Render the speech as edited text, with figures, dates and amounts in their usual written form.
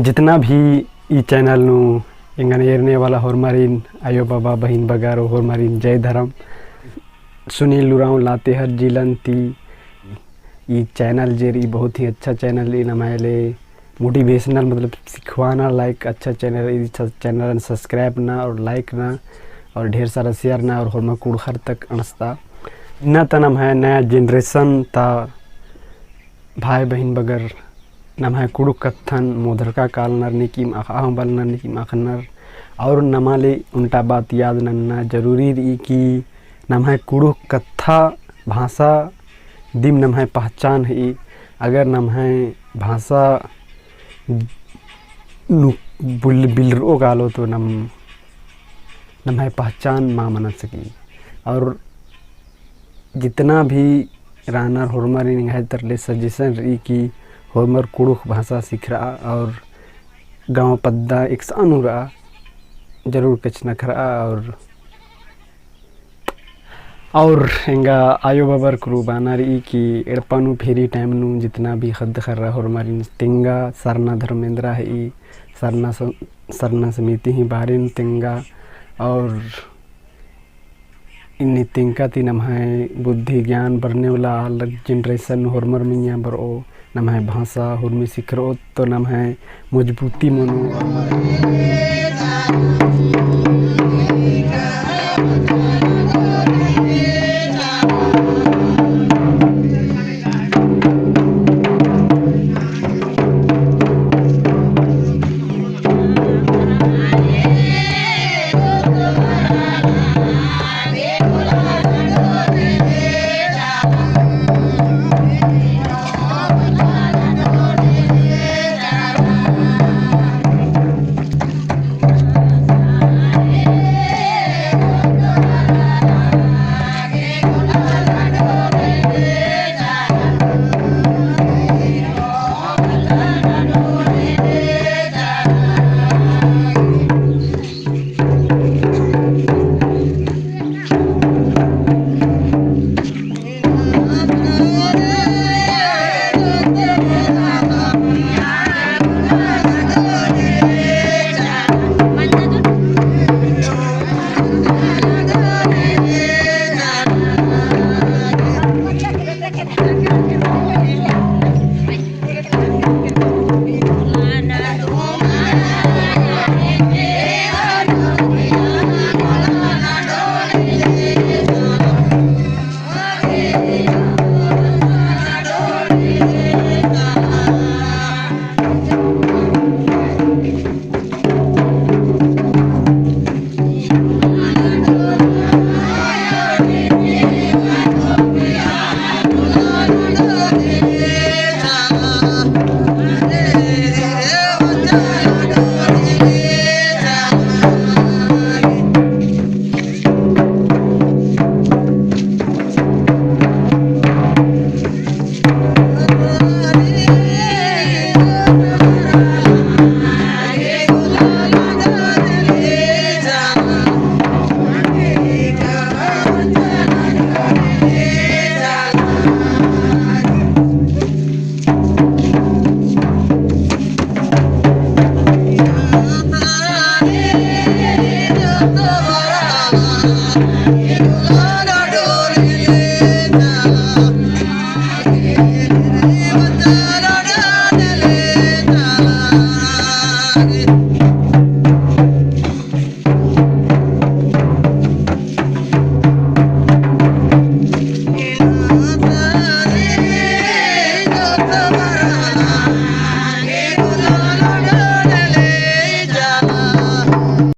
जितना भी ई चैनल नु इंगनेरने वाला होरमारिन आयो बाबा बहिन बगारो होरमारिन जय धर्म सुनील लुराव लाते हर जिलंती ई चैनल जेरी बहुत ही अच्छा चैनल इन हमारे मोटिवेशनल मतलब सिखवाना लाइक अच्छा चैनल चैनल सब्सक्राइब ना और लाइक ना और ढेर सारा शेयर ना और होरमा कुड़खर तक अणस्ता न तनम है नया जनरेशन ता भाई बहन बगर नम है कुड़ु कत्थन मोदरका काल नरने की आह बल नरने की आखनर और नमाले उल्टा बात याद नन्ना जरूरी रही कि नम है कुड़ु कत्था भाषा दिम नम है पहचान है अगर नम है भाषा बिलरो गालो तो नम है पहचान माँ मन सकी और जितना भी रानर होरमर है तरले सजेशन रही कि होरमर कुड़ुख भाषा सीख रहा और गांव पद्दा एक सानू रहा जरूर कच न खरा और हेंगा आयो बाबर कुरुबाना रही कि एड़पानु फेरी टाइम नु जितना भी खद कर रहा होरमर तेंगा सरना धर्मेंद्र है सरना समिति ही बारे तेंगा और इन तिंका ती नम है बुद्धि ज्ञान बढ़ने वाला अलग जनरेशन होरमर में यहाँ बर ओ नम है भाषा होरमी सीख रो तो नम है मजबूती मनो